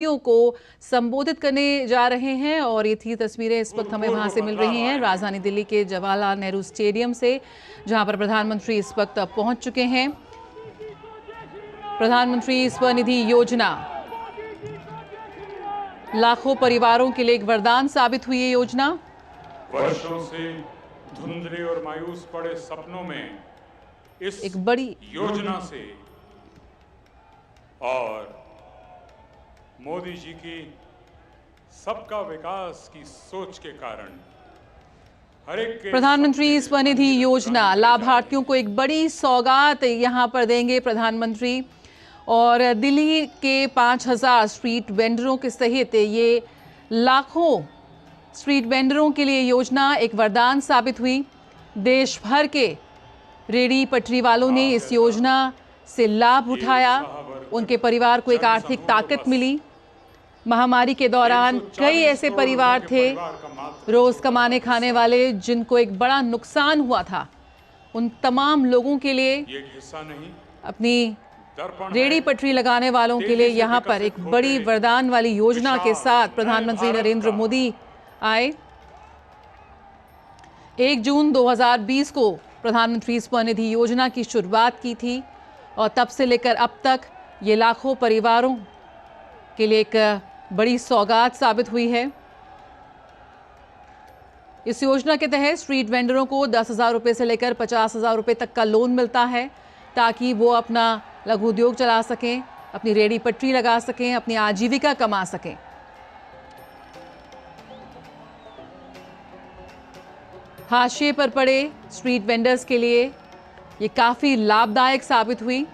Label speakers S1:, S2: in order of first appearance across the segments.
S1: को संबोधित करने जा रहे हैं और ये थी तस्वीरें इस वक्त हमें वहां से मिल रही हैं राजधानी दिल्ली के जवाहरलाल नेहरू स्टेडियम से, जहां पर प्रधानमंत्री इस वक्त पहुंच चुके हैं। प्रधानमंत्री स्वनिधि योजना लाखों परिवारों के लिए एक वरदान साबित हुई। ये योजना
S2: वर्षों से धुंधले और मायूस पड़े सपनों में इस
S1: एक बड़ी
S2: योजना से और मोदी जी की सबका विकास की सोच के कारण हर एक
S1: प्रधानमंत्री स्वनिधि योजना लाभार्थियों को एक बड़ी सौगात यहां पर देंगे प्रधानमंत्री। और दिल्ली के 5000 स्ट्रीट वेंडरों के सहित ये लाखों स्ट्रीट वेंडरों के लिए योजना एक वरदान साबित हुई। देश भर के रेहड़ी पटरी वालों ने इस योजना से लाभ उठाया, उनके परिवार को एक आर्थिक ताकत मिली। महामारी के दौरान कई ऐसे परिवार थे रोज कमाने खाने वाले जिनको एक बड़ा नुकसान हुआ था। उन तमाम लोगों के लिए अपनी रेहड़ी पटरी लगाने वालों के लिए यहाँ पर एक बड़ी वरदान वाली योजना के साथ प्रधानमंत्री नरेंद्र मोदी आए। 1 जून 2020 को प्रधानमंत्री स्वनिधि योजना की शुरुआत की थी और तब से लेकर अब तक ये लाखों परिवारों के लिए एक बड़ी सौगात साबित हुई है। इस योजना के तहत स्ट्रीट वेंडरों को 10,000 रुपये से लेकर 50,000 रुपये तक का लोन मिलता है ताकि वो अपना लघु उद्योग चला सकें, अपनी रेहड़ी पटरी लगा सकें, अपनी आजीविका कमा सकें। हाशिए पर पड़े स्ट्रीट वेंडर्स के लिए ये काफ़ी लाभदायक साबित हुई।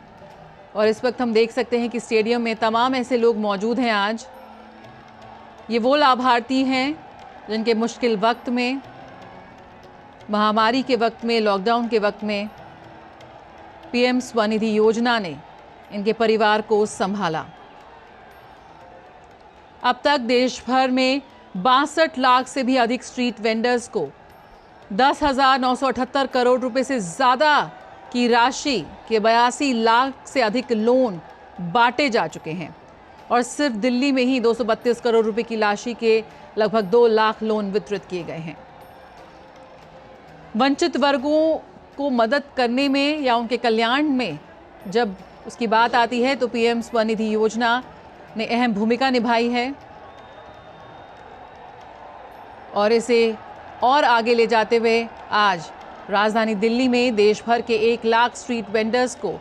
S1: और इस वक्त हम देख सकते हैं कि स्टेडियम में तमाम ऐसे लोग मौजूद हैं। आज ये वो लाभार्थी हैं जिनके मुश्किल वक्त में, महामारी के वक्त में, लॉकडाउन के वक्त में पीएम स्वनिधि योजना ने इनके परिवार को संभाला। अब तक देश भर में 62 लाख से भी अधिक स्ट्रीट वेंडर्स को 10,978 करोड़ रुपए से ज़्यादा की राशि के 82 लाख से अधिक लोन बांटे जा चुके हैं। और सिर्फ दिल्ली में ही 232 करोड़ रुपए की राशि के लगभग 2 लाख लोन वितरित किए गए हैं। वंचित वर्गों को मदद करने में या उनके कल्याण में जब उसकी बात आती है तो पीएम स्वनिधि योजना ने अहम भूमिका निभाई है और इसे और आगे ले जाते हुए आज राजधानी दिल्ली में देश भर के 1 लाख स्ट्रीट वेंडर्स को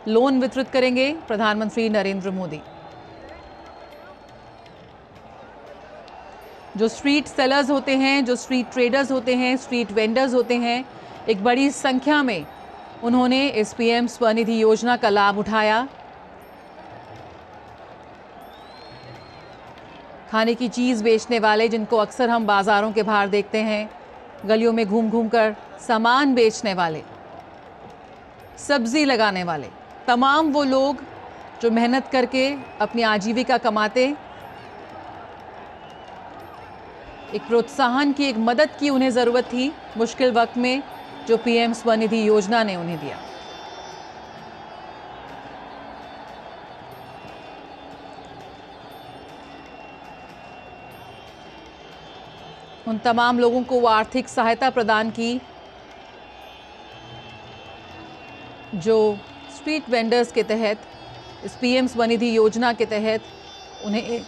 S1: लोन वितरित करेंगे प्रधानमंत्री नरेंद्र मोदी। जो स्ट्रीट सेलर्स होते हैं, जो स्ट्रीट ट्रेडर्स होते हैं, स्ट्रीट वेंडर्स होते हैं, एक बड़ी संख्या में उन्होंने इस पीएम स्वनिधि योजना का लाभ उठाया। खाने की चीज़ बेचने वाले जिनको अक्सर हम बाज़ारों के बाहर देखते हैं, गलियों में घूम घूम कर सामान बेचने वाले, सब्जी लगाने वाले, तमाम वो लोग जो मेहनत करके अपनी आजीविका कमाते, एक प्रोत्साहन की, एक मदद की उन्हें ज़रूरत थी मुश्किल वक्त में, जो पीएम स्वनिधि योजना ने उन्हें दिया। उन तमाम लोगों को वो आर्थिक सहायता प्रदान की जो स्ट्रीट वेंडर्स के तहत, इस पीएम स्वनिधि योजना के तहत उन्हें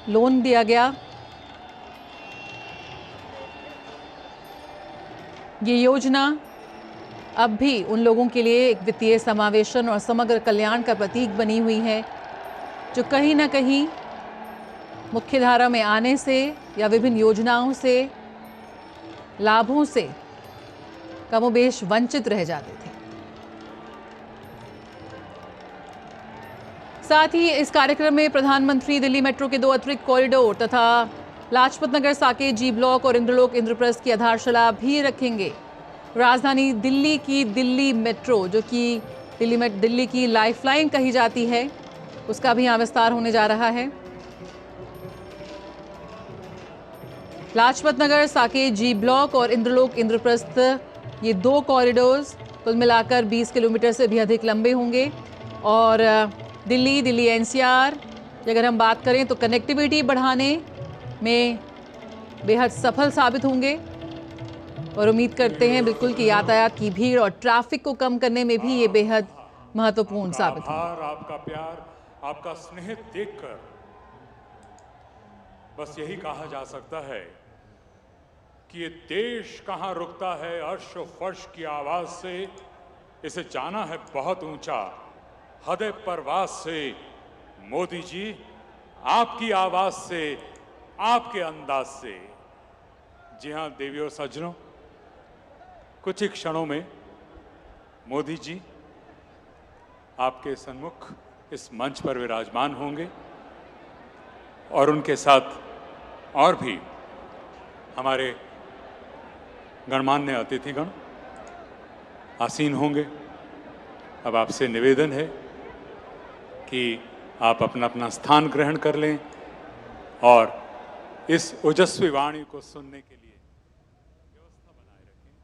S1: लोन दिया गया। ये योजना अब भी उन लोगों के लिए एक वित्तीय समावेशन और समग्र कल्याण का प्रतीक बनी हुई है जो कहीं ना कहीं मुख्यधारा में आने से या विभिन्न योजनाओं से, लाभों से कमोबेश वंचित रह जाते थे। साथ ही इस कार्यक्रम में प्रधानमंत्री दिल्ली मेट्रो के 2 अतिरिक्त कॉरिडोर तथा लाजपत नगर साकेत जी ब्लॉक और इंद्रलोक इंद्रप्रस्थ की आधारशिला भी रखेंगे। राजधानी दिल्ली की दिल्ली मेट्रो, जो कि दिल्ली की लाइफलाइन कही जाती है, उसका भी यहाँ विस्तार होने जा रहा है। लाजपत नगर साकेत जी ब्लॉक और इंद्रलोक इंद्रप्रस्थ, ये 2 कॉरिडोर्स कुल मिलाकर 20 किलोमीटर से भी अधिक लंबे होंगे और दिल्ली एनसीआर कि अगर हम बात करें तो कनेक्टिविटी बढ़ाने में बेहद सफल साबित होंगे और उम्मीद करते हैं बिल्कुल कि यातायात की भीड़ और ट्रैफिक को कम करने में भी ये बेहद महत्वपूर्ण साबित होंगे।
S2: आपका प्यार, आपका स्नेह देखकर बस यही कहा जा सकता है कि ये देश कहां रुकता है अर्श और फर्श की आवाज से, इसे जाना है बहुत ऊंचा हृदय परवास से। मोदी जी, आपकी आवाज से, आपके अंदाज से। जी हां देवियों और सज्जनों, कुछ ही क्षणों में मोदी जी आपके सन्मुख इस मंच पर विराजमान होंगे और उनके साथ और भी हमारे गणमान्य अतिथिगण आसीन होंगे। अब आपसे निवेदन है कि आप अपना अपना स्थान ग्रहण कर लें और इस ओजस्वी वाणी को सुनने के लिए व्यवस्था बनाए रखें।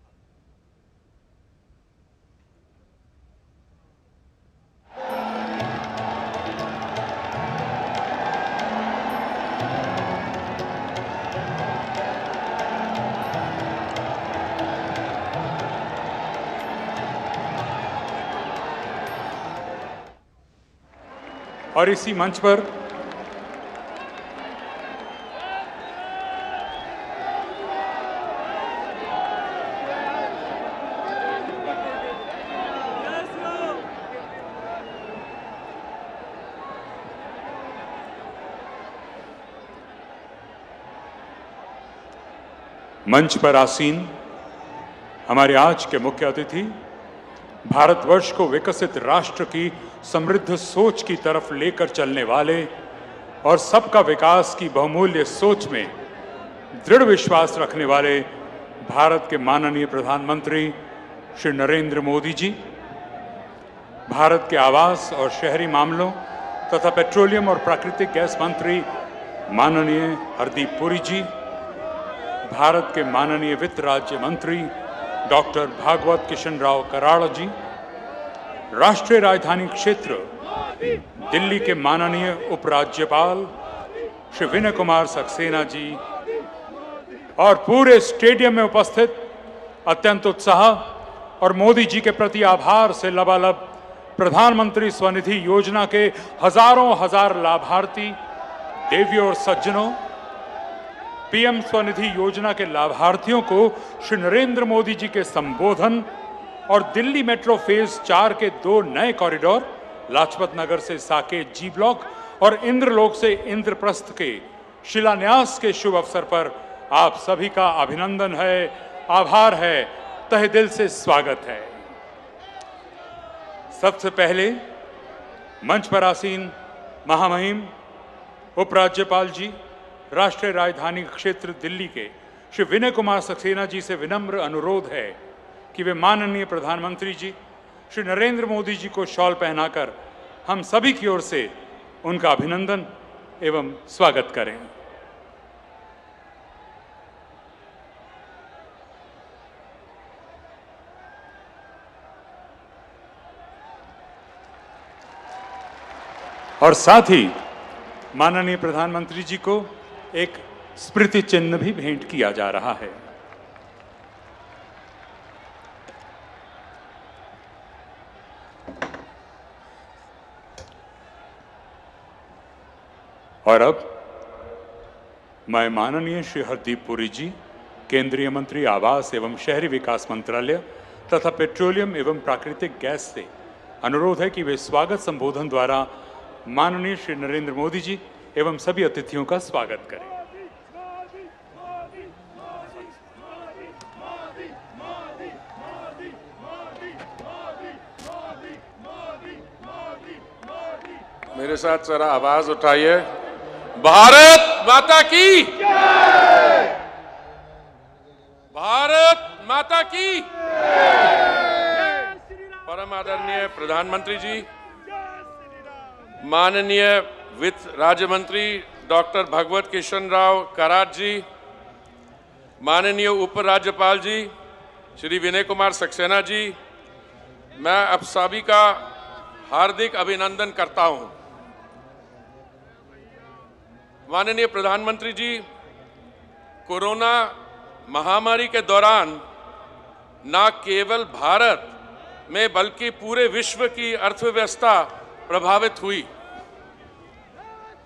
S2: और इसी मंच पर मंच पर आसीन हमारे आज के मुख्य अतिथि, भारतवर्ष को विकसित राष्ट्र की समृद्ध सोच की तरफ लेकर चलने वाले और सबका विकास की बहुमूल्य सोच में दृढ़ विश्वास रखने वाले भारत के माननीय प्रधानमंत्री श्री नरेंद्र मोदी जी, भारत के आवास और शहरी मामलों तथा पेट्रोलियम और प्राकृतिक गैस मंत्री माननीय हरदीप पुरी जी, भारत के माननीय वित्त राज्य मंत्री डॉक्टर भागवत किशन राव कराड़ जी, राष्ट्रीय राजधानी क्षेत्र दिल्ली के माननीय उपराज्यपाल श्री विनय कुमार सक्सेना जी और पूरे स्टेडियम में उपस्थित अत्यंत उत्साह और मोदी जी के प्रति आभार से लबालब प्रधानमंत्री स्वनिधि योजना के हजारों हजार लाभार्थी, देवियों और सज्जनों, पीएम स्वनिधि योजना के लाभार्थियों को श्री नरेंद्र मोदी जी के संबोधन और दिल्ली मेट्रो फेज 4 के 2 नए कॉरिडोर, लाजपत नगर से साकेत जी ब्लॉक और इंद्रलोक से इंद्रप्रस्थ के शिलान्यास के शुभ अवसर पर आप सभी का अभिनंदन है, आभार है, तहे दिल से स्वागत है। सबसे पहले मंच पर आसीन महामहिम उपराज्यपाल जी, राष्ट्रीय राजधानी क्षेत्र दिल्ली के श्री विनय कुमार सक्सेना जी से विनम्र अनुरोध है कि वे माननीय प्रधानमंत्री जी श्री नरेंद्र मोदी जी को शॉल पहनाकर हम सभी की ओर से उनका अभिनंदन एवं स्वागत करें। और साथ ही माननीय प्रधानमंत्री जी को एक स्मृति चिन्ह भी भेंट किया जा रहा है। और अब मैं माननीय श्री हरदीप पुरी जी, केंद्रीय मंत्री आवास एवं शहरी विकास मंत्रालय तथा पेट्रोलियम एवं प्राकृतिक गैस से अनुरोध है कि वे स्वागत संबोधन द्वारा माननीय श्री नरेंद्र मोदी जी एवं सभी अतिथियों का स्वागत करें।
S3: मेरे साथ जरा आवाज उठाइए। भारत माता की, भारत माता की। परम आदरणीय प्रधानमंत्री जी, माननीय वित्त राज्य मंत्री डॉक्टर भागवत किशन राव कराड़ जी, माननीय उपराज्यपाल जी श्री विनय कुमार सक्सेना जी, मैं आप सभी का हार्दिक अभिनंदन करता हूं। माननीय प्रधानमंत्री जी, कोरोना महामारी के दौरान न केवल भारत में बल्कि पूरे विश्व की अर्थव्यवस्था प्रभावित हुई।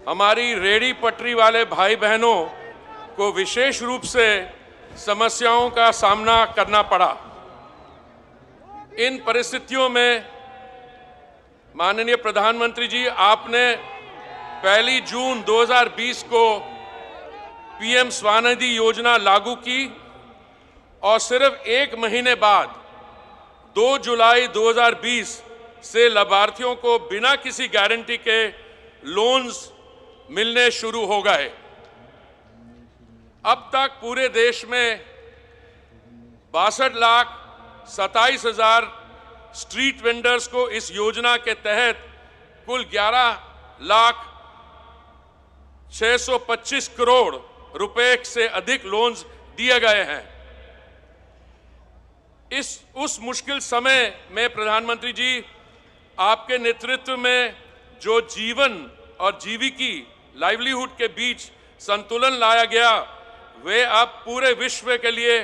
S3: हमारी रेहड़ी पटरी वाले भाई बहनों को विशेष रूप से समस्याओं का सामना करना पड़ा। इन परिस्थितियों में माननीय प्रधानमंत्री जी, आपने 1 जून 2020 को पीएम स्वानिधि योजना लागू की और सिर्फ 1 महीने बाद 2 जुलाई 2020 से लाभार्थियों को बिना किसी गारंटी के लोन्स मिलने शुरू हो गए। अब तक पूरे देश में 62,27,000 स्ट्रीट वेंडर्स को इस योजना के तहत कुल 11,625 करोड़ रुपए से अधिक लोन्स दिए गए हैं। उस मुश्किल समय में प्रधानमंत्री जी, आपके नेतृत्व में जो जीवन और जीविकी लाइवलीहुड के बीच संतुलन लाया गया, वे अब पूरे विश्व के लिए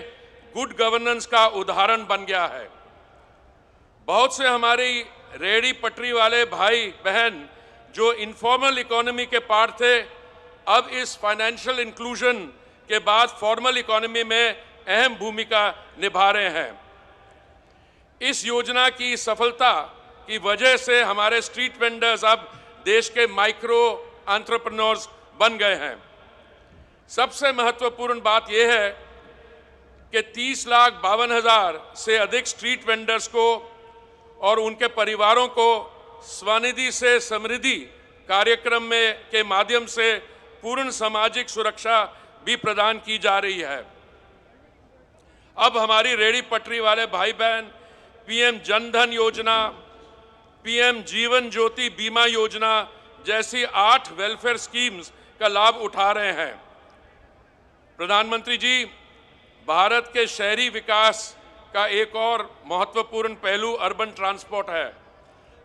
S3: गुड गवर्नेंस का उदाहरण बन गया है। बहुत से हमारी रेहड़ी पटरी वाले भाई बहन जो इनफॉर्मल इकोनॉमी के पार्ट थे, अब इस फाइनेंशियल इंक्लूजन के बाद फॉर्मल इकोनॉमी में अहम भूमिका निभा रहे हैं। इस योजना की सफलता की वजह से हमारे स्ट्रीट वेंडर्स अब देश के माइक्रो एंटरप्रेन्योर्स बन गए हैं। सबसे महत्वपूर्ण बात यह है कि 30,52,000 से अधिक स्ट्रीट वेंडर्स को और उनके परिवारों को स्वनिधि से समृद्धि कार्यक्रम के माध्यम से पूर्ण सामाजिक सुरक्षा भी प्रदान की जा रही है। अब हमारी रेहड़ी पटरी वाले भाई बहन पीएम जनधन योजना, पीएम जीवन ज्योति बीमा योजना जैसी 8 वेलफेयर स्कीम्स का लाभ उठा रहे हैं। प्रधानमंत्री जी, भारत के शहरी विकास का एक और महत्वपूर्ण पहलू अर्बन ट्रांसपोर्ट है।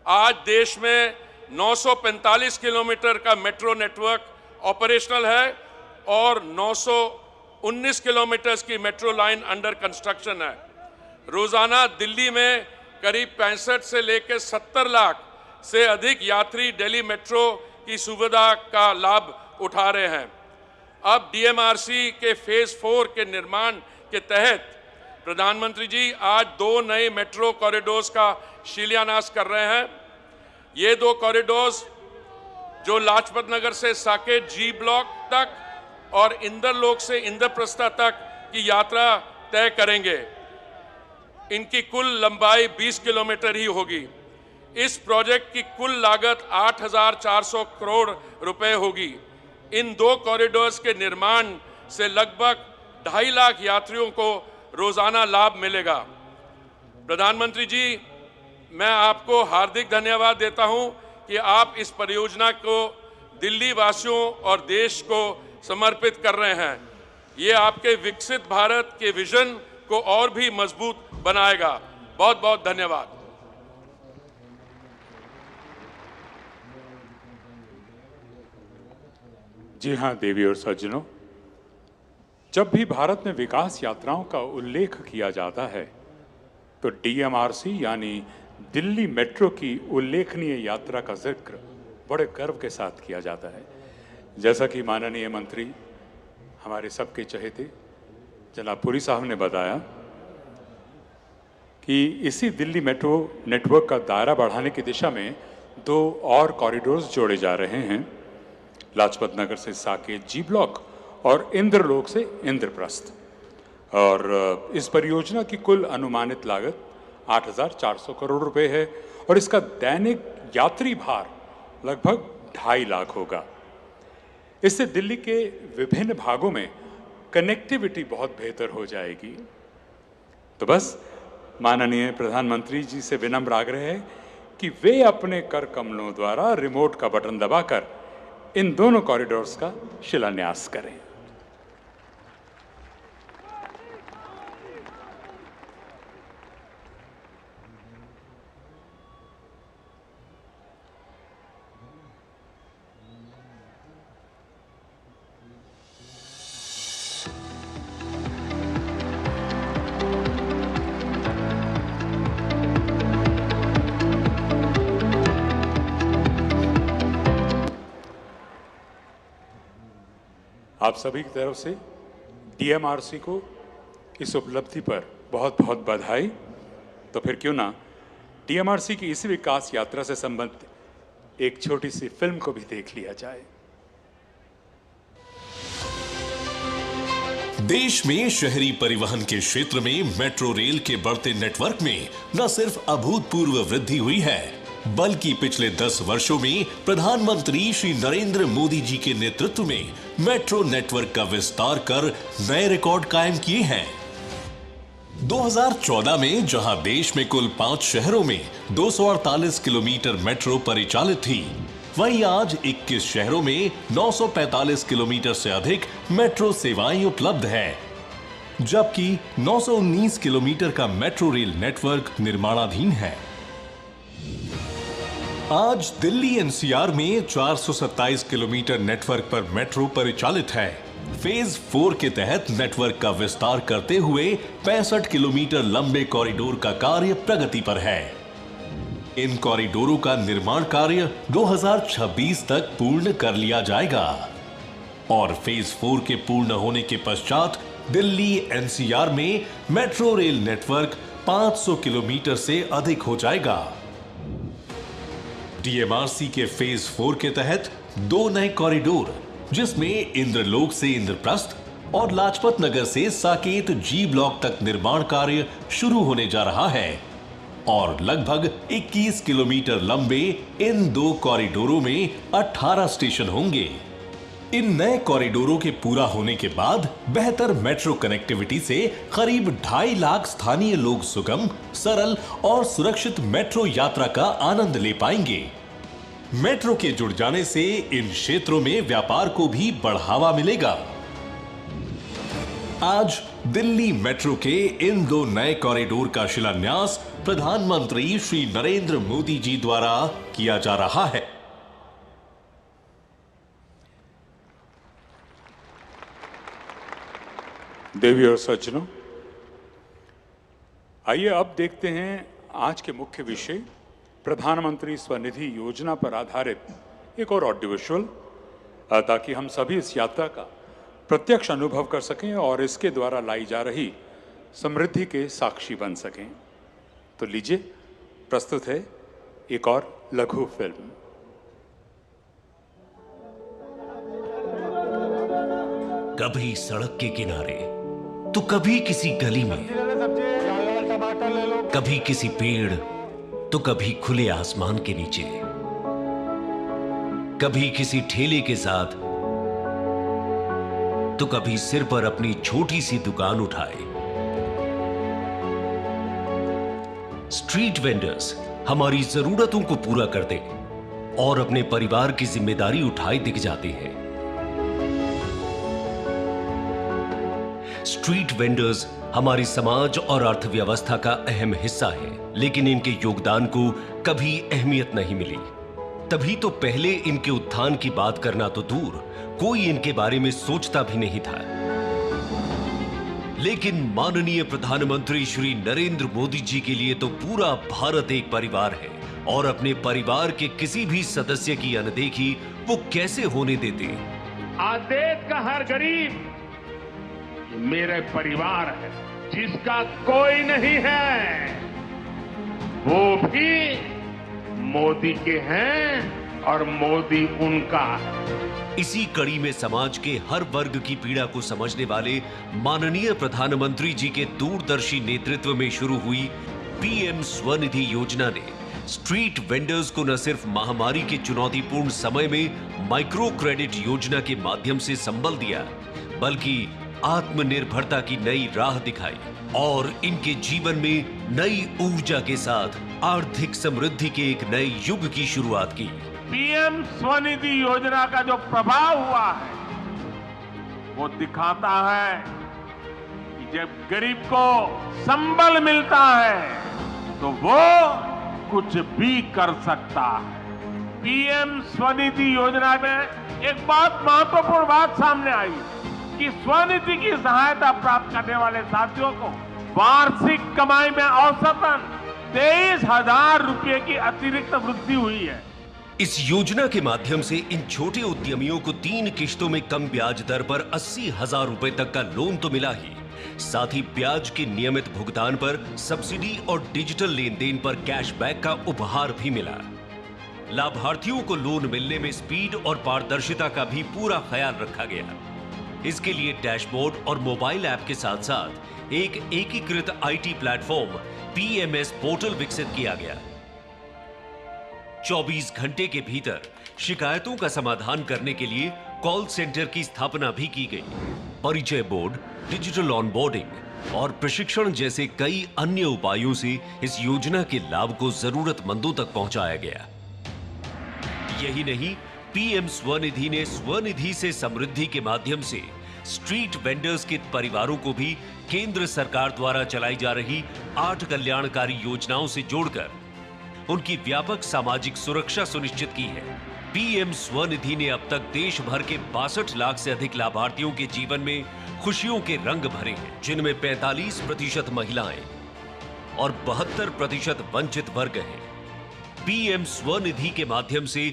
S3: आज देश में 945 किलोमीटर का मेट्रो नेटवर्क ऑपरेशनल है और 919 किलोमीटर की मेट्रो लाइन अंडर कंस्ट्रक्शन है। रोजाना दिल्ली में करीब 65 से लेकर 70 लाख से अधिक यात्री दिल्ली मेट्रो की सुविधा का लाभ उठा रहे हैं। अब डीएमआरसी के फेज 4 के निर्माण के तहत प्रधानमंत्री जी आज 2 नए मेट्रो कॉरिडोर्स का शिलान्यास कर रहे हैं। ये 2 कॉरिडोर्स जो लाजपत नगर से साकेत जी ब्लॉक तक और इंद्रलोक से इंद्रप्रस्थ तक की यात्रा तय करेंगे। इनकी कुल लंबाई 20 किलोमीटर ही होगी। इस प्रोजेक्ट की कुल लागत 8,400 करोड़ रुपए होगी। इन 2 कॉरिडोर्स के निर्माण से लगभग 2.5 लाख यात्रियों को रोजाना लाभ मिलेगा। प्रधानमंत्री जी, मैं आपको हार्दिक धन्यवाद देता हूं कि आप इस परियोजना को दिल्ली वासियों और देश को समर्पित कर रहे हैं। ये आपके विकसित भारत के विजन को और भी मजबूत बनाएगा। बहुत बहुत धन्यवाद।
S2: जी हाँ देवी और सज्जनों, जब भी भारत में विकास यात्राओं का उल्लेख किया जाता है तो डीएमआरसी यानी दिल्ली मेट्रो की उल्लेखनीय यात्रा का जिक्र बड़े गर्व के साथ किया जाता है। जैसा कि माननीय मंत्री हमारे सबके चहेते जनाब पुरी साहब ने बताया कि इसी दिल्ली मेट्रो नेटवर्क का दायरा बढ़ाने की दिशा में 2 और कॉरिडोर्स जोड़े जा रहे हैं, लाजपत नगर से साकेत जी ब्लॉक और इंद्रलोक से इंद्रप्रस्थ। और इस परियोजना की कुल अनुमानित लागत 8,400 करोड़ रुपए है और इसका दैनिक यात्री भार लगभग 2.5 लाख होगा। इससे दिल्ली के विभिन्न भागों में कनेक्टिविटी बहुत बेहतर हो जाएगी। तो बस माननीय प्रधानमंत्री जी से विनम्र आग्रह है कि वे अपने कर कमलों द्वारा रिमोट का बटन दबाकर इन दोनों कॉरिडोर्स का शिलान्यास करें। आप सभी की तरफ से डीएमआरसी को इस उपलब्धि पर बहुत बहुत बधाई। तो फिर क्यों ना डीएमआरसी की इस विकास यात्रा से संबंधित एक छोटी सी फिल्म को भी देख लिया जाए।
S4: देश में शहरी परिवहन के क्षेत्र में मेट्रो रेल के बढ़ते नेटवर्क में न सिर्फ अभूतपूर्व वृद्धि हुई है, बल्कि पिछले 10 वर्षों में प्रधानमंत्री श्री नरेंद्र मोदी जी के नेतृत्व में मेट्रो नेटवर्क का विस्तार कर नए रिकॉर्ड कायम किए हैं। 2014 में जहां देश में कुल 5 शहरों में 248 किलोमीटर मेट्रो परिचालित थी, वहीं आज 21 शहरों में 945 किलोमीटर से अधिक मेट्रो सेवाएं उपलब्ध है, जबकि 919 किलोमीटर का मेट्रो रेल नेटवर्क निर्माणाधीन है। आज दिल्ली एनसीआर में 427 किलोमीटर नेटवर्क पर मेट्रो परिचालित है। फेज 4 के तहत नेटवर्क का विस्तार करते हुए 65 किलोमीटर लंबे कॉरिडोर का कार्य प्रगति पर है। इन कॉरिडोरों का निर्माण कार्य 2026 तक पूर्ण कर लिया जाएगा और फेज 4 के पूर्ण होने के पश्चात दिल्ली एनसीआर में मेट्रो रेल नेटवर्क 500 किलोमीटर से अधिक हो जाएगा। डीएमआरसी के फेज 4 के तहत 2 नए कॉरिडोर, जिसमें इंद्रलोक से इंद्रप्रस्थ और लाजपत नगर से साकेत जी ब्लॉक तक निर्माण कार्य शुरू होने जा रहा है और लगभग 21 किलोमीटर लंबे इन 2 कॉरिडोरों में 18 स्टेशन होंगे। इन नए कॉरिडोरों के पूरा होने के बाद बेहतर मेट्रो कनेक्टिविटी से करीब 2.5 लाख स्थानीय लोग सुगम, सरल और सुरक्षित मेट्रो यात्रा का आनंद ले पाएंगे। मेट्रो के जुड़ जाने से इन क्षेत्रों में व्यापार को भी बढ़ावा मिलेगा। आज दिल्ली मेट्रो के इन 2 नए कॉरिडोर का शिलान्यास प्रधानमंत्री श्री नरेंद्र मोदी जी द्वारा किया जा रहा है।
S2: देवी और सज्जनों, आइए अब देखते हैं आज के मुख्य विषय प्रधानमंत्री स्वनिधि योजना पर आधारित एक और ऑडियो विजुअल, ताकि हम सभी इस यात्रा का प्रत्यक्ष अनुभव कर सकें और इसके द्वारा लाई जा रही समृद्धि के साक्षी बन सकें। तो लीजिए, प्रस्तुत है एक और लघु फिल्म।
S5: कभी सड़क के किनारे तो कभी किसी गली में, कभी किसी पेड़ तो कभी खुले आसमान के नीचे, कभी किसी ठेले के साथ तो कभी सिर पर अपनी छोटी सी दुकान उठाए। स्ट्रीट वेंडर्स हमारी जरूरतों को पूरा करते और अपने परिवार की जिम्मेदारी उठाए दिख जाते हैं। स्ट्रीट वेंडर्स हमारी समाज और अर्थव्यवस्था का अहम हिस्सा है, लेकिन इनके योगदान को कभी अहमियत नहीं मिली। तभी तो पहले इनके उत्थान की बात करना तो दूर, कोई इनके बारे में सोचता भी नहीं था। लेकिन माननीय प्रधानमंत्री श्री नरेंद्र मोदी जी के लिए तो पूरा भारत एक परिवार है और अपने परिवार के किसी भी सदस्य की अनदेखी वो कैसे होने देते।
S6: आज देश का हर गरीब मेरे परिवार है, जिसका कोई नहीं है वो भी मोदी के हैं और मोदी उनका है।
S5: इसी कड़ी में समाज के हर वर्ग की पीड़ा को समझने वाले माननीय प्रधानमंत्री जी के दूरदर्शी नेतृत्व में शुरू हुई पीएम स्वनिधि योजना ने स्ट्रीट वेंडर्स को न सिर्फ महामारी के चुनौतीपूर्ण समय में माइक्रो क्रेडिट योजना के माध्यम से संबल दिया, बल्कि आत्मनिर्भरता की नई राह दिखाई और इनके जीवन में नई ऊर्जा के साथ आर्थिक समृद्धि के एक नए युग की शुरुआत की।
S6: पीएम स्वनिधि योजना का जो प्रभाव हुआ है वो दिखाता है कि जब गरीब को संबल मिलता है तो वो कुछ भी कर सकता है। पीएम स्वनिधि योजना में एक बहुत महत्वपूर्ण बात सामने आई कि स्वनिधि की सहायता प्राप्त करने वाले साथियों को वार्षिक कमाई में औसतन 23,000 रुपए की अतिरिक्त वृद्धि हुई है।
S5: इस योजना के माध्यम से इन छोटे उद्यमियों को 3 किश्तों में कम ब्याज दर पर 80,000 रुपए तक का लोन तो मिला ही, साथ ही ब्याज के नियमित भुगतान पर सब्सिडी और डिजिटल लेन देन पर कैशबैक का उपहार भी मिला। लाभार्थियों को लोन मिलने में स्पीड और पारदर्शिता का भी पूरा ख्याल रखा गया। इसके लिए डैशबोर्ड और मोबाइल ऐप के साथ साथ एक एकीकृत आईटी प्लेटफॉर्म पीएमएस पोर्टल विकसित किया गया। 24 घंटे के भीतर शिकायतों का समाधान करने के लिए कॉल सेंटर की स्थापना भी की गई। परिचय बोर्ड, डिजिटल ऑनबोर्डिंग और प्रशिक्षण जैसे कई अन्य उपायों से इस योजना के लाभ को जरूरतमंदों तक पहुंचाया गया। यही नहीं, पीएम स्वनिधि ने स्वनिधि से समृद्धि के माध्यम से स्ट्रीट वेंडर्स के परिवारों को भी केंद्र सरकार द्वारा चलाई जा रही 8 कल्याणकारी योजनाओं से जोड़कर उनकी व्यापक सामाजिक सुरक्षा सुनिश्चित की है। पीएम स्वनिधि ने अब तक देश भर के 62 लाख से अधिक लाभार्थियों के जीवन में खुशियों के रंग भरे हैं, जिनमें 45% महिलाएं और 72% वंचित वर्ग हैं। पीएम स्वनिधि के माध्यम से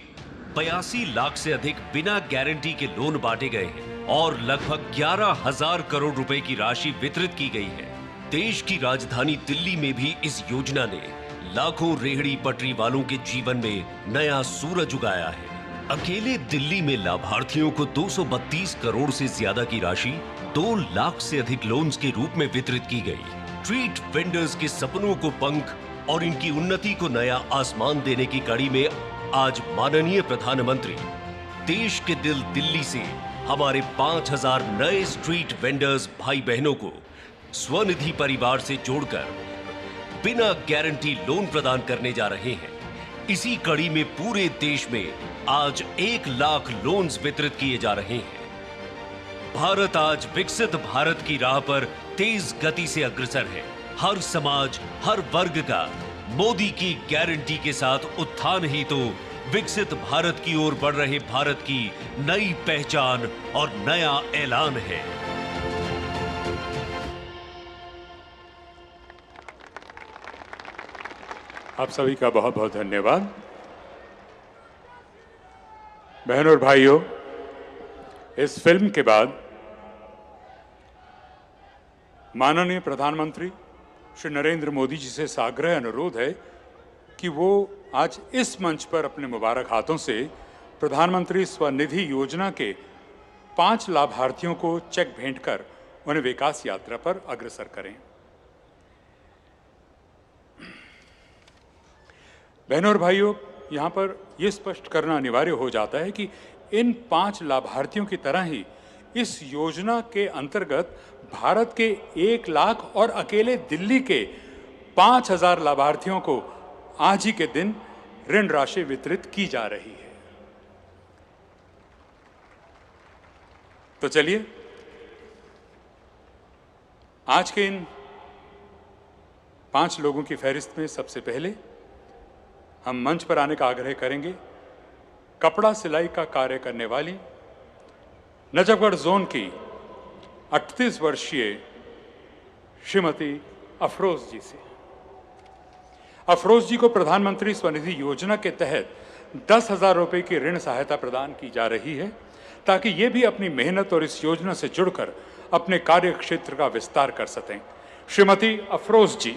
S5: 82 लाख से अधिक बिना गारंटी के लोन बांटे गए हैं और लगभग 11,000 करोड़ रुपए की राशि वितरित की गई है। देश की राजधानी दिल्ली में भी इस योजना ने लाखों रेहड़ी पटरी वालों के जीवन में नया सूरज उगाया है। अकेले दिल्ली में लाभार्थियों को 232 करोड़ से ज्यादा की राशि 2 लाख से अधिक लोन्स के रूप में वितरित की गई। स्ट्रीट वेंडर्स के सपनों को पंख और इनकी उन्नति को नया आसमान देने की कड़ी में आज माननीय प्रधानमंत्री देश के दिल दिल्ली से हमारे 5,000 नए स्ट्रीट वेंडर्स भाई बहनों को स्वनिधि परिवार से जोड़कर बिना गारंटी लोन प्रदान करने जा रहे हैं। इसी कड़ी में पूरे देश में आज 1 लाख लोन्स वितरित किए जा रहे हैं। भारत आज विकसित भारत की राह पर तेज गति से अग्रसर है। हर समाज, हर वर्ग का मोदी की गारंटी के साथ उत्थान ही तो विकसित भारत की ओर बढ़ रहे भारत की नई पहचान और नया ऐलान है।
S2: आप सभी का बहुत बहुत धन्यवाद। बहनों और भाइयों, इस फिल्म के बाद माननीय प्रधानमंत्री श्री नरेंद्र मोदी जी से साग्रह अनुरोध है कि वो आज इस मंच पर अपने मुबारक हाथों से प्रधानमंत्री स्वनिधि योजना के 5 लाभार्थियों को चेक भेंट कर उन्हें विकास यात्रा पर अग्रसर करें। बहनों और भाइयों, यहाँ पर यह स्पष्ट करना अनिवार्य हो जाता है कि इन 5 लाभार्थियों की तरह ही इस योजना के अंतर्गत भारत के 1 लाख और अकेले दिल्ली के 5,000 लाभार्थियों को आज ही के दिन ऋण राशि वितरित की जा रही है। तो चलिए आज के इन 5 लोगों की फहरिस्त में सबसे पहले हम मंच पर आने का आग्रह करेंगे कपड़ा सिलाई का कार्य करने वाली नजफगढ़ जोन की 38 वर्षीय श्रीमती अफरोज जी से। अफरोज जी को प्रधानमंत्री स्वनिधि योजना के तहत 10,000 रुपए की ऋण सहायता प्रदान की जा रही है ताकि ये भी अपनी मेहनत और इस योजना से जुड़कर अपने कार्य क्षेत्र का विस्तार कर सकें। श्रीमती अफरोज जी।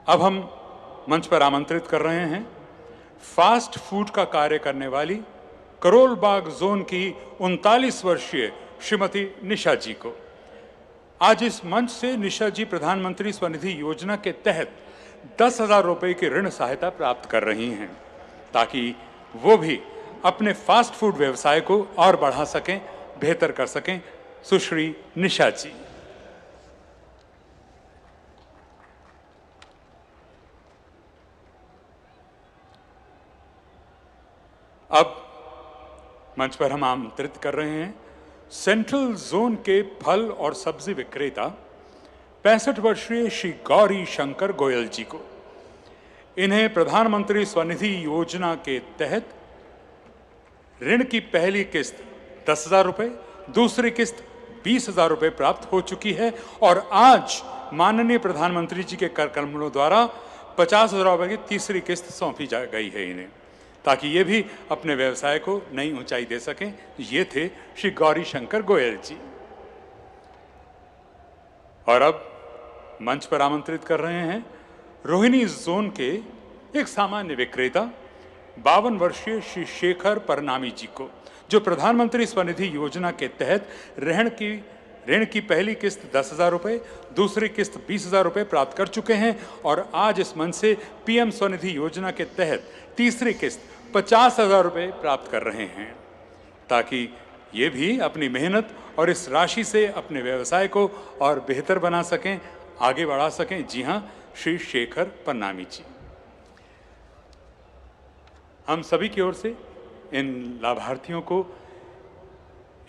S2: अब हम मंच पर आमंत्रित कर रहे हैं फास्ट फूड का कार्य करने वाली करोल बाग जोन की 39 वर्षीय श्रीमती निशा जी को। आज इस मंच से निशा जी प्रधानमंत्री स्वनिधि योजना के तहत 10,000 रुपए की ऋण सहायता प्राप्त कर रही हैं ताकि वो भी अपने फास्ट फूड व्यवसाय को और बढ़ा सकें, बेहतर कर सकें। सुश्री निशा जी। अब मंच पर हम आमंत्रित कर रहे हैं सेंट्रल जोन के फल और सब्जी विक्रेता 65 वर्षीय श्री गौरी शंकर गोयल जी को। इन्हें प्रधानमंत्री स्वनिधि योजना के तहत ऋण की पहली किस्त 10,000 रुपए, दूसरी किस्त 20,000 रुपए प्राप्त हो चुकी है और आज माननीय प्रधानमंत्री जी के कर कमलों द्वारा 50,000 रुपये की तीसरी किस्त सौंपी जा गई है इन्हें, ताकि ये भी अपने व्यवसाय को नई ऊंचाई दे सकें। ये थे श्री गौरी शंकर गोयल जी। और अब मंच पर आमंत्रित कर रहे हैं रोहिणी जोन के एक सामान्य विक्रेता 52 वर्षीय श्री शेखर परनामी जी को, जो प्रधानमंत्री स्वनिधि योजना के तहत ऋण की पहली किस्त 10,000 रुपये, दूसरी किस्त 20,000 रुपये प्राप्त कर चुके हैं और आज इस मंच से पीएम स्वनिधि योजना के तहत तीसरी किस्त 50,000 रुपये प्राप्त कर रहे हैं, ताकि ये भी अपनी मेहनत और इस राशि से अपने व्यवसाय को और बेहतर बना सकें, आगे बढ़ा सकें। जी हाँ, श्री शेखर परनामी जी। हम सभी की ओर से इन लाभार्थियों को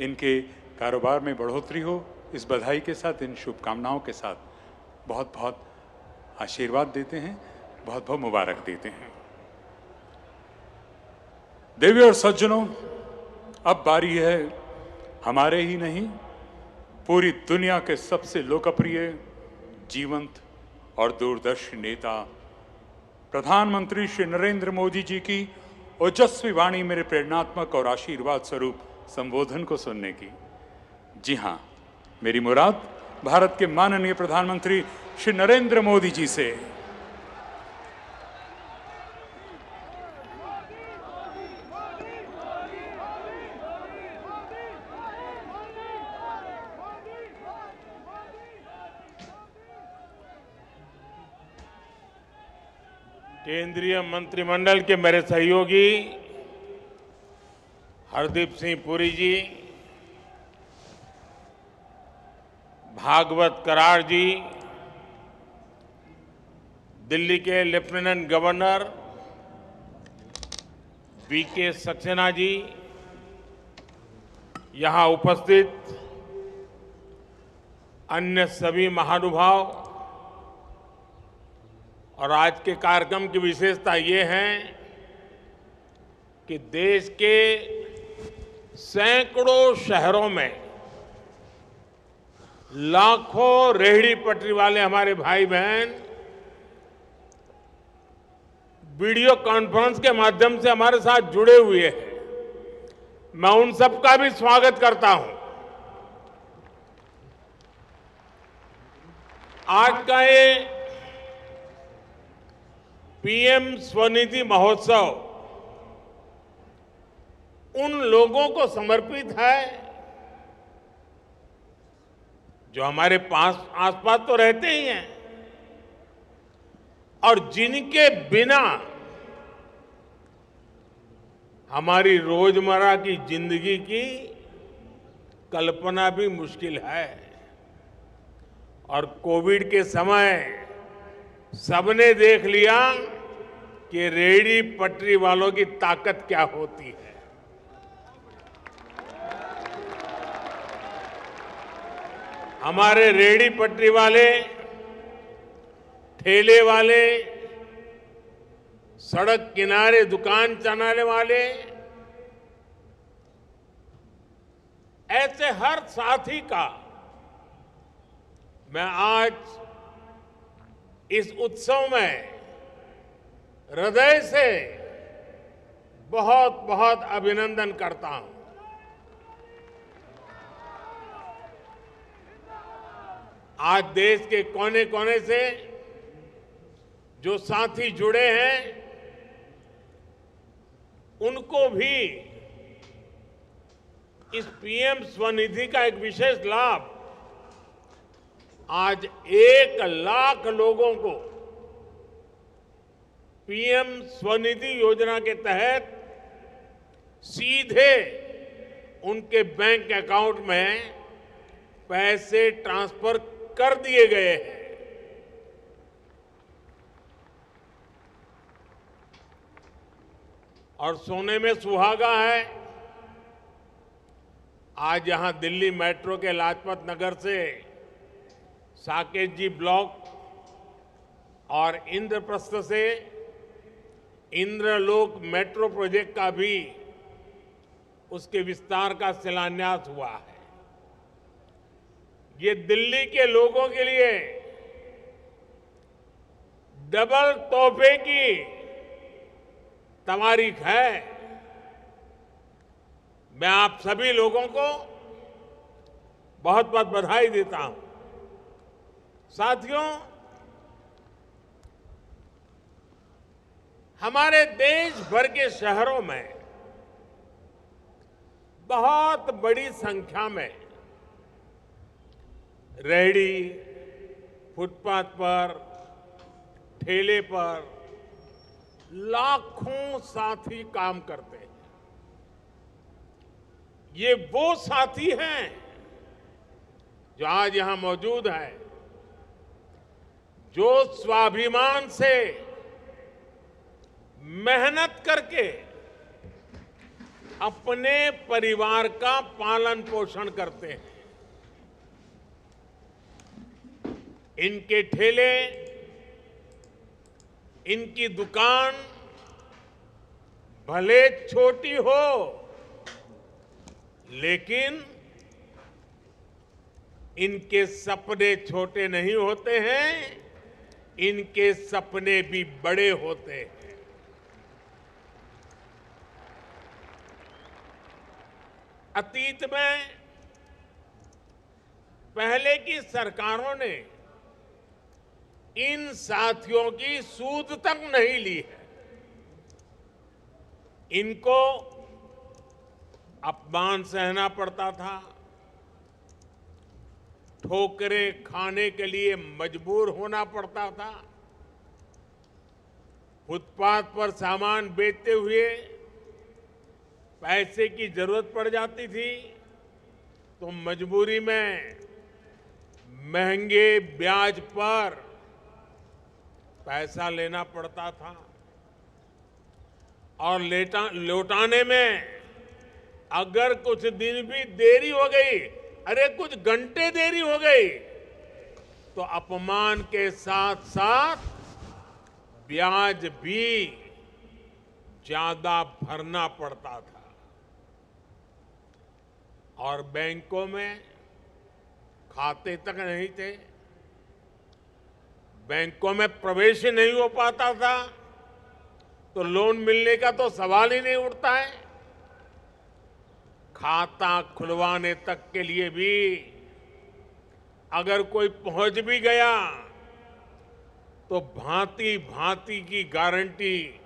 S2: इनके कारोबार में बढ़ोतरी हो, इस बधाई के साथ, इन शुभकामनाओं के साथ बहुत बहुत आशीर्वाद देते हैं, बहुत बहुत मुबारक देते हैं। देवी और सज्जनों, अब बारी है हमारे ही नहीं, पूरी दुनिया के सबसे लोकप्रिय, जीवंत और दूरदर्शी नेता प्रधानमंत्री श्री नरेंद्र मोदी जी की ओजस्वी वाणी मेरे प्रेरणात्मक और आशीर्वाद स्वरूप संबोधन को सुनने की। जी हाँ, मेरी मुराद भारत के माननीय प्रधानमंत्री श्री नरेंद्र मोदी जी से।
S6: केंद्रीय मंत्रिमंडल के मेरे सहयोगी हरदीप सिंह पुरी जी, भागवत करार जी, दिल्ली के lieutenant governor VK Saxena ji, यहां उपस्थित अन्य सभी महानुभाव, और आज के कार्यक्रम की विशेषता ये है कि देश के सैकड़ों शहरों में लाखों रेहड़ी पटरी वाले हमारे भाई बहन वीडियो कॉन्फ्रेंस के माध्यम से हमारे साथ जुड़े हुए हैं। मैं उन सबका भी स्वागत करता हूं। आज का ये पीएम स्वनिधि महोत्सव उन लोगों को समर्पित है जो हमारे आसपास तो रहते ही हैं और जिनके बिना हमारी रोजमर्रा की जिंदगी की कल्पना भी मुश्किल है। और कोविड के समय सबने देख लिया कि रेहड़ी पटरी वालों की ताकत क्या होती है। हमारे रेहड़ी पटरी वाले, ठेले वाले, सड़क किनारे दुकान चलाने वाले, ऐसे हर साथी का मैं आज इस उत्सव में हृदय से बहुत बहुत अभिनंदन करता हूं। आज देश के कोने कोने से जो साथी जुड़े हैं, उनको भी इस पीएम स्वनिधि का एक विशेष लाभ, आज 1 लाख लोगों को पीएम स्वनिधि योजना के तहत सीधे उनके बैंक अकाउंट में पैसे ट्रांसफर कर दिए गए हैं। और सोने में सुहागा है, आज यहां दिल्ली मेट्रो के लाजपत नगर से साकेत जी ब्लॉक और इंद्रप्रस्थ से इंद्रलोक मेट्रो प्रोजेक्ट का भी उसके विस्तार का शिलान्यास हुआ है। ये दिल्ली के लोगों के लिए डबल तोहफे की तवारीख है। मैं आप सभी लोगों को बहुत बहुत बधाई देता हूं। साथियों, हमारे देश भर के शहरों में बहुत बड़ी संख्या में रेहड़ी, फुटपाथ पर, ठेले पर लाखों साथी काम करते हैं। ये वो साथी हैं जो आज यहां मौजूद हैं, जो स्वाभिमान से मेहनत करके अपने परिवार का पालन पोषण करते हैं। इनके ठेले, इनकी दुकान भले छोटी हो, लेकिन इनके सपने छोटे नहीं होते हैं, इनके सपने भी बड़े होते हैं। अतीत में पहले की सरकारों ने इन साथियों की सूद तक नहीं ली है। इनको अपमान सहना पड़ता था, ठोकरें खाने के लिए मजबूर होना पड़ता था, फुटपाथ पर सामान बेचते हुए पैसे की जरूरत पड़ जाती थी तो मजबूरी में महंगे ब्याज पर पैसा लेना पड़ता था और लौटाने में अगर कुछ दिन भी देरी हो गई, अरे कुछ घंटे देरी हो गई, तो अपमान के साथ साथ ब्याज भी ज्यादा भरना पड़ता था। और बैंकों में खाते तक नहीं थे, बैंकों में प्रवेश ही नहीं हो पाता था, तो लोन मिलने का तो सवाल ही नहीं उठता है। खाता खुलवाने तक के लिए भी अगर कोई पहुंच भी गया तो भांति भांति की गारंटी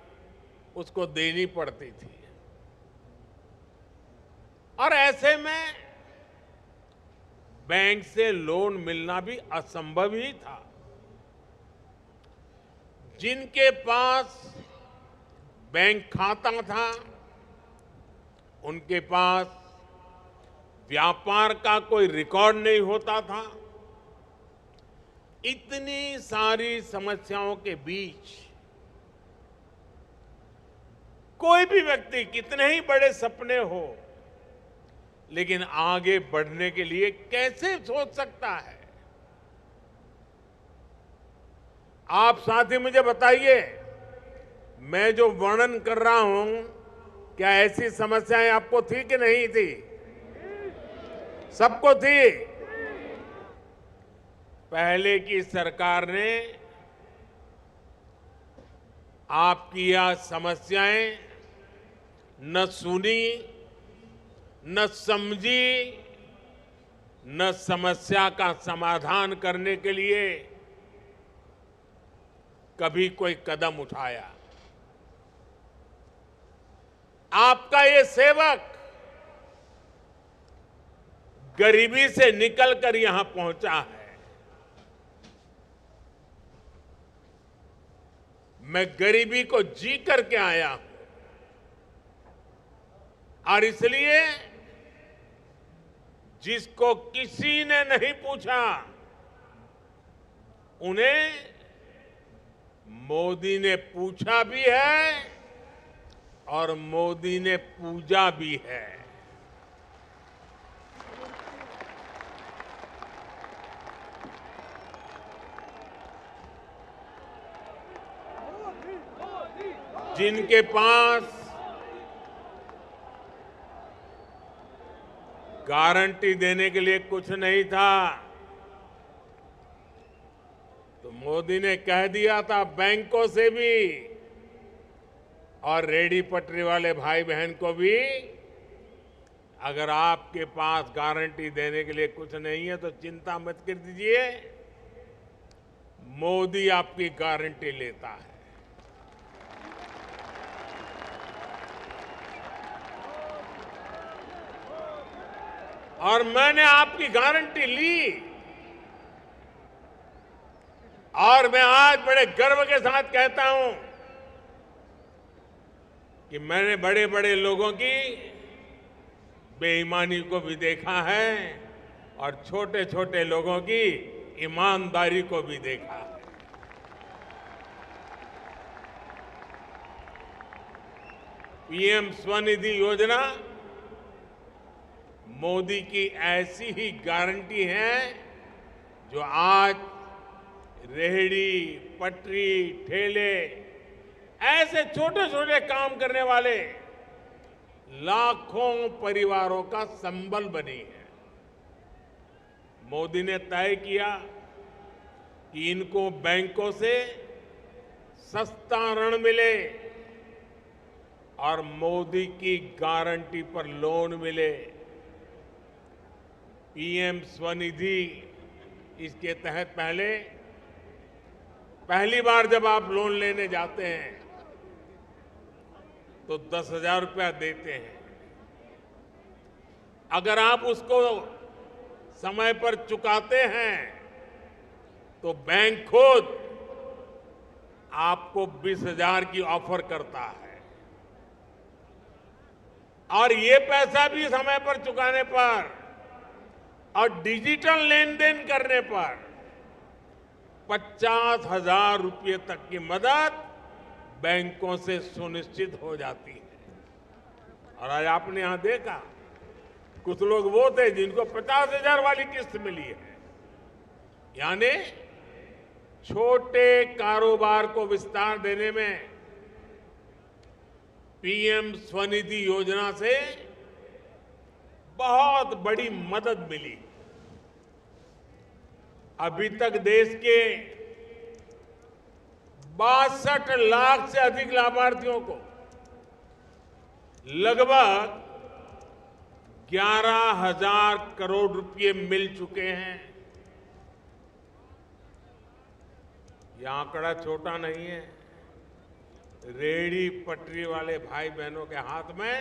S6: उसको देनी पड़ती थी। और ऐसे में बैंक से लोन मिलना भी असंभव ही था। जिनके पास बैंक खाता था, उनके पास व्यापार का कोई रिकॉर्ड नहीं होता था। इतनी सारी समस्याओं के बीच कोई भी व्यक्ति कितने ही बड़े सपने हो, लेकिन आगे बढ़ने के लिए कैसे सोच सकता है? आप साथी मुझे बताइए, मैं जो वर्णन कर रहा हूं, क्या ऐसी समस्याएं आपको थी कि नहीं थी? सबको थी। पहले की सरकार ने आपकी यह समस्याएं न सुनी, न समझी, न समस्या का समाधान करने के लिए कभी कोई कदम उठाया। आपका ये सेवक गरीबी से निकलकर यहां पहुंचा है। मैं गरीबी को जी करके आया हूं और इसलिए जिसको किसी ने नहीं पूछा, उन्हें मोदी ने पूछा भी है और मोदी ने पूजा भी है। जिनके पास गारंटी देने के लिए कुछ नहीं था, तो मोदी ने कह दिया था बैंकों से भी और रेहड़ी पटरी वाले भाई बहन को भी, अगर आपके पास गारंटी देने के लिए कुछ नहीं है तो चिंता मत कर दीजिए, मोदी आपकी गारंटी लेता है। और मैंने आपकी गारंटी ली और मैं आज बड़े गर्व के साथ कहता हूं कि मैंने बड़े बड़े लोगों की बेईमानी को भी देखा है और छोटे छोटे लोगों की ईमानदारी को भी देखा है। पीएम स्वनिधि योजना मोदी की ऐसी ही गारंटी है जो आज रेहड़ी पटरी ठेले ऐसे छोटे छोटे काम करने वाले लाखों परिवारों का संबल बनी है। मोदी ने तय किया कि इनको बैंकों से सस्ता ऋण मिले और मोदी की गारंटी पर लोन मिले। पीएम स्वनिधि इसके तहत पहली बार जब आप लोन लेने जाते हैं तो 10,000 रुपया देते हैं। अगर आप उसको समय पर चुकाते हैं तो बैंक खुद आपको 20,000 की ऑफर करता है और ये पैसा भी समय पर चुकाने पर और डिजिटल लेन देन करने पर 50,000 रुपये तक की मदद बैंकों से सुनिश्चित हो जाती है। और आज आपने यहां देखा कुछ लोग वो थे जिनको 50,000 वाली किस्त मिली है, यानी छोटे कारोबार को विस्तार देने में पीएम स्वनिधि योजना से बहुत बड़ी मदद मिली। अभी तक देश के 62 लाख से अधिक लाभार्थियों को लगभग 11,000 करोड़ रुपए मिल चुके हैं। यह आंकड़ा छोटा नहीं है। रेहड़ी पटरी वाले भाई बहनों के हाथ में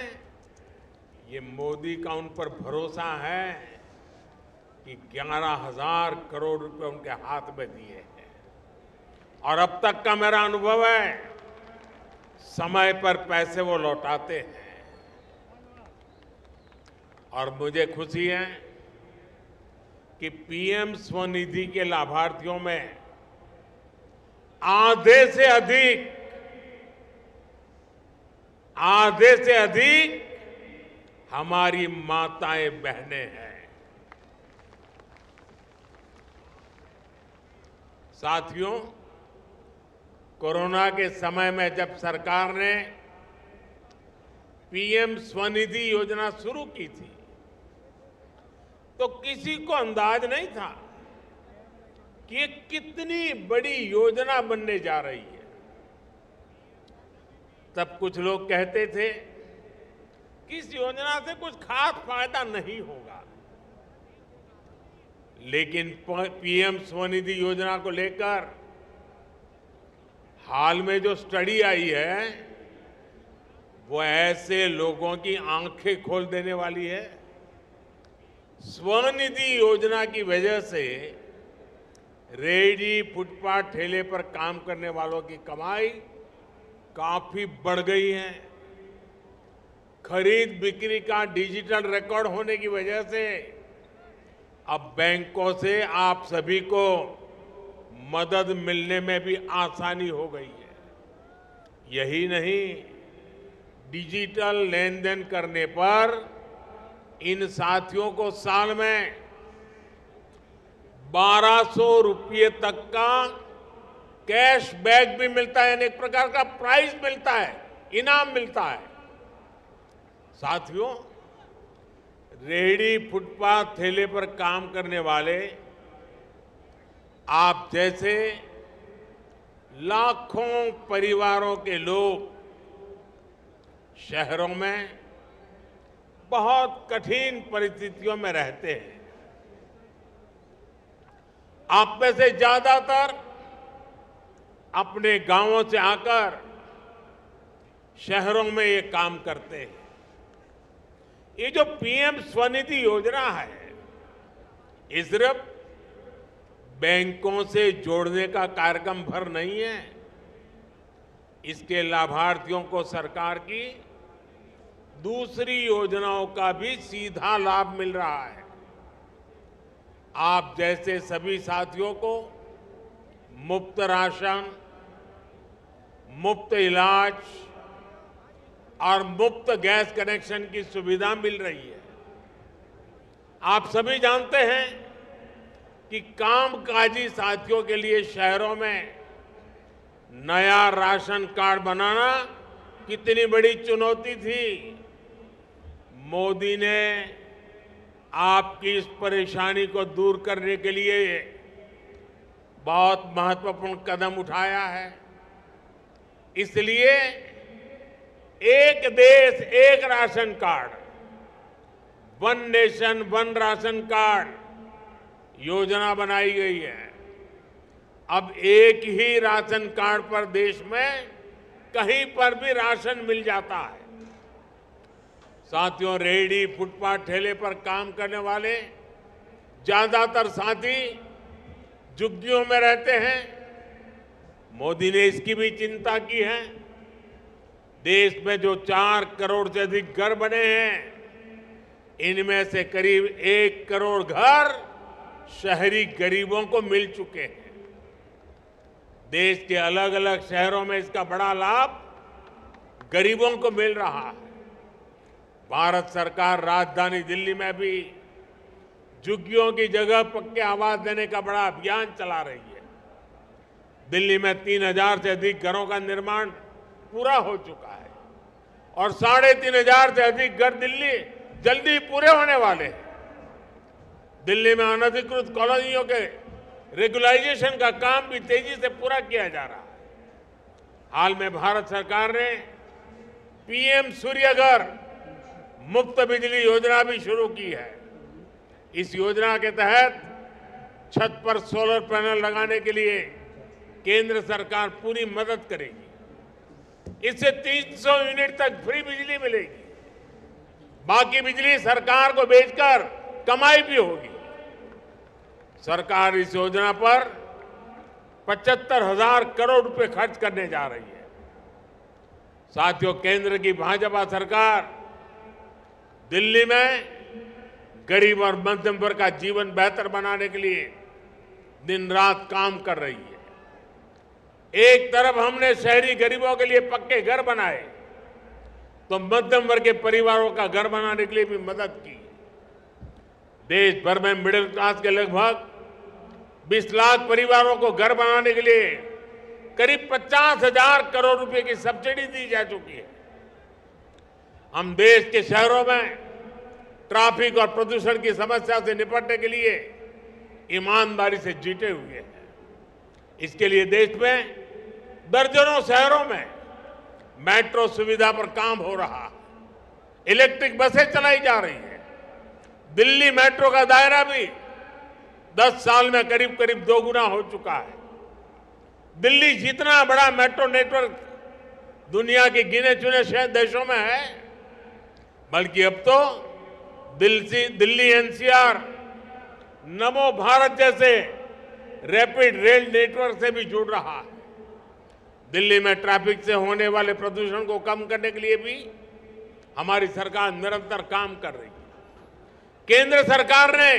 S6: ये मोदी का उन पर भरोसा है कि 11,000 करोड़ रुपए उनके हाथ में दिए हैं। और अब तक का मेरा अनुभव है समय पर पैसे वो लौटाते हैं। और मुझे खुशी है कि पीएम स्वनिधि के लाभार्थियों में आधे से अधिक हमारी माताएं बहनें हैं। साथियों, कोरोना के समय में जब सरकार ने पीएम स्वनिधि योजना शुरू की थी तो किसी को अंदाज नहीं था कि ये कितनी बड़ी योजना बनने जा रही है। तब कुछ लोग कहते थे कि इस योजना से कुछ खास फायदा नहीं होगा, लेकिन पीएम स्वनिधि योजना को लेकर हाल में जो स्टडी आई है वो ऐसे लोगों की आंखें खोल देने वाली है। स्वनिधि योजना की वजह से रेहड़ी फुटपाथ ठेले पर काम करने वालों की कमाई काफी बढ़ गई है। खरीद बिक्री का डिजिटल रिकॉर्ड होने की वजह से अब बैंकों से आप सभी को मदद मिलने में भी आसानी हो गई है। यही नहीं, डिजिटल लेन देन करने पर इन साथियों को साल में 1,200 रुपये तक का कैशबैक भी मिलता है, यानी एक प्रकार का प्राइज मिलता है, इनाम मिलता है। साथियों, रेहड़ी फुटपाथ ठेले पर काम करने वाले आप जैसे लाखों परिवारों के लोग शहरों में बहुत कठिन परिस्थितियों में रहते हैं। आप में से ज्यादातर अपने गांवों से आकर शहरों में ये काम करते हैं। ये जो पीएम स्वनिधि योजना है, ये सिर्फ बैंकों से जोड़ने का कार्यक्रम भर नहीं है। इसके लाभार्थियों को सरकार की दूसरी योजनाओं का भी सीधा लाभ मिल रहा है। आप जैसे सभी साथियों को मुफ्त राशन, मुफ्त इलाज और मुफ्त गैस कनेक्शन की सुविधा मिल रही है। आप सभी जानते हैं कि कामकाजी साथियों के लिए शहरों में नया राशन कार्ड बनाना कितनी बड़ी चुनौती थी। मोदी ने आपकी इस परेशानी को दूर करने के लिए बहुत महत्वपूर्ण कदम उठाया है। इसलिए एक देश एक ration card, one nation one ration card योजना बनाई गई है। अब एक ही राशन कार्ड पर देश में कहीं पर भी राशन मिल जाता है। साथियों, रेहड़ी फुटपाथ ठेले पर काम करने वाले ज्यादातर साथी झुग्गियों में रहते हैं। मोदी ने इसकी भी चिंता की है। देश में जो 4 करोड़ से अधिक घर बने हैं, इनमें से करीब 1 करोड़ घर शहरी गरीबों को मिल चुके हैं। देश के अलग अलग शहरों में इसका बड़ा लाभ गरीबों को मिल रहा है। भारत सरकार राजधानी दिल्ली में भी झुग्गियों की जगह पक्के आवास देने का बड़ा अभियान चला रही है। दिल्ली में 3000 से अधिक घरों का निर्माण पूरा हो चुका है और 3500 से अधिक घर दिल्ली जल्दी पूरे होने वाले हैं। दिल्ली में अनधिकृत कॉलोनियों के रेगुलाइजेशन का काम भी तेजी से पूरा किया जा रहा है। हाल में भारत सरकार ने पीएम सूर्यघर मुफ्त बिजली योजना भी शुरू की है। इस योजना के तहत छत पर सोलर पैनल लगाने के लिए केंद्र सरकार पूरी मदद करेगी। इससे 300 यूनिट तक फ्री बिजली मिलेगी। बाकी बिजली सरकार को बेचकर कमाई भी होगी। सरकार इस योजना पर 75,000 करोड़ रुपए खर्च करने जा रही है। साथियों, केंद्र की भाजपा सरकार दिल्ली में गरीब और मध्यम वर्ग का जीवन बेहतर बनाने के लिए दिन रात काम कर रही है। एक तरफ हमने शहरी गरीबों के लिए पक्के घर बनाए, तो मध्यम वर्ग के परिवारों का घर बनाने के लिए भी मदद की। देश भर में मिडिल क्लास के लगभग 20 लाख परिवारों को घर बनाने के लिए करीब 50,000 करोड़ रुपए की सब्सिडी दी जा चुकी है। हम देश के शहरों में ट्रैफिक और प्रदूषण की समस्या से निपटने के लिए ईमानदारी से जुटे हुए हैं। इसके लिए देश में दर्जनों शहरों में मेट्रो सुविधा पर काम हो रहा है। इलेक्ट्रिक बसें चलाई जा रही हैं। दिल्ली मेट्रो का दायरा भी 10 साल में करीब करीब 2 गुना हो चुका है। दिल्ली जितना बड़ा मेट्रो नेटवर्क दुनिया के गिने चुने देशों में है, बल्कि अब तो दिल्ली एनसीआर नमो भारत जैसे रैपिड रेल नेटवर्क से भी जुड़ रहा है। दिल्ली में ट्रैफिक से होने वाले प्रदूषण को कम करने के लिए भी हमारी सरकार निरंतर काम कर रही है। केंद्र सरकार ने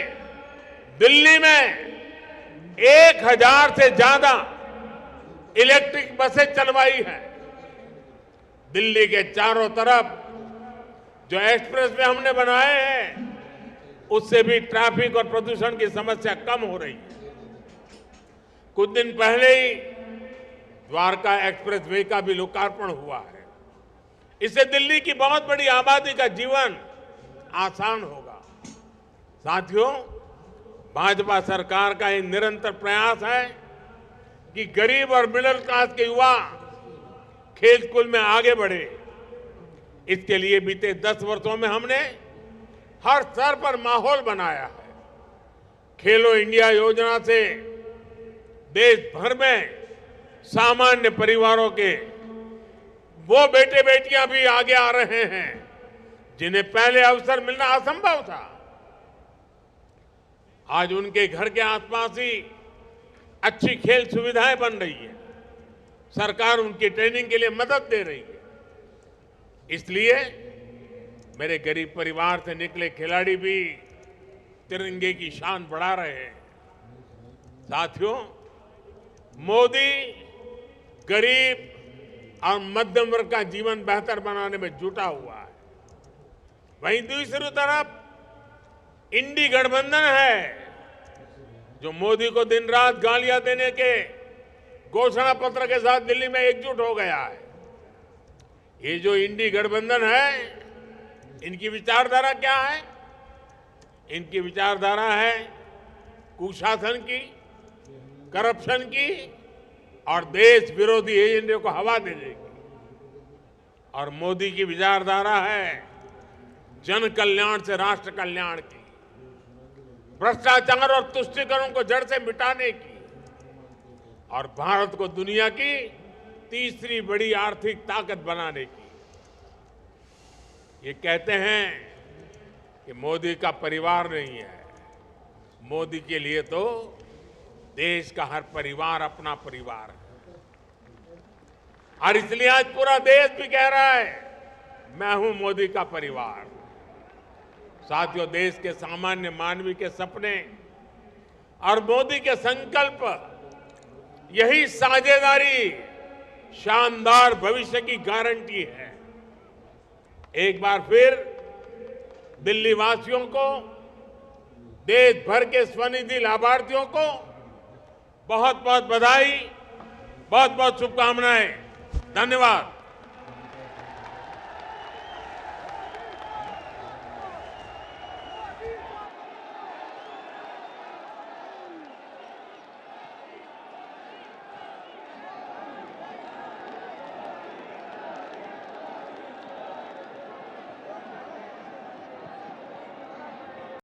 S6: दिल्ली में 1000 से ज्यादा इलेक्ट्रिक बसें चलवाई हैं। दिल्ली के चारों तरफ जो एक्सप्रेस वे हमने बनाए हैं, उससे भी ट्रैफिक और प्रदूषण की समस्या कम हो रही है। कुछ दिन पहले ही द्वारका एक्सप्रेस वे का भी लोकार्पण हुआ है। इससे दिल्ली की बहुत बड़ी आबादी का जीवन आसान होगा। साथियों, भाजपा सरकार का ये निरंतर प्रयास है कि गरीब और मिडिल क्लास के युवा खेल कूद में आगे बढ़े। इसके लिए बीते 10 वर्षों में हमने हर स्तर पर माहौल बनाया है। खेलो इंडिया योजना से देश भर में सामान्य परिवारों के वो बेटे बेटियां भी आगे आ रहे हैं जिन्हें पहले अवसर मिलना असंभव था। आज उनके घर के आसपास ही अच्छी खेल सुविधाएं बन रही है। सरकार उनकी ट्रेनिंग के लिए मदद दे रही है। इसलिए मेरे गरीब परिवार से निकले खिलाड़ी भी तिरंगे की शान बढ़ा रहे हैं। साथियों, मोदी गरीब और मध्यम वर्ग का जीवन बेहतर बनाने में जुटा हुआ है। वहीं दूसरी तरफ इंडी गठबंधन है जो मोदी को दिन रात गालियां देने के घोषणा पत्र के साथ दिल्ली में एकजुट हो गया है। ये जो इंडी गठबंधन है, इनकी विचारधारा क्या है? इनकी विचारधारा है कुशासन की, करप्शन की और देश विरोधी एजेंडे को हवा देने की। और मोदी की विचारधारा है जन कल्याण से राष्ट्र कल्याण की, भ्रष्टाचार और तुष्टीकरण को जड़ से मिटाने की और भारत को दुनिया की तीसरी बड़ी आर्थिक ताकत बनाने की। ये कहते हैं कि मोदी का परिवार नहीं है। मोदी के लिए तो देश का हर परिवार अपना परिवार है। और इसलिए आज पूरा देश भी कह रहा है मैं हूं मोदी का परिवार। साथियों, देश के सामान्य मानवी के सपने और मोदी के संकल्प, यही साझेदारी शानदार भविष्य की गारंटी है। एक बार फिर दिल्ली वासियों को, देश भर के स्वनिधि लाभार्थियों को बहुत बहुत बधाई, बहुत बहुत शुभकामनाएं। धन्यवाद।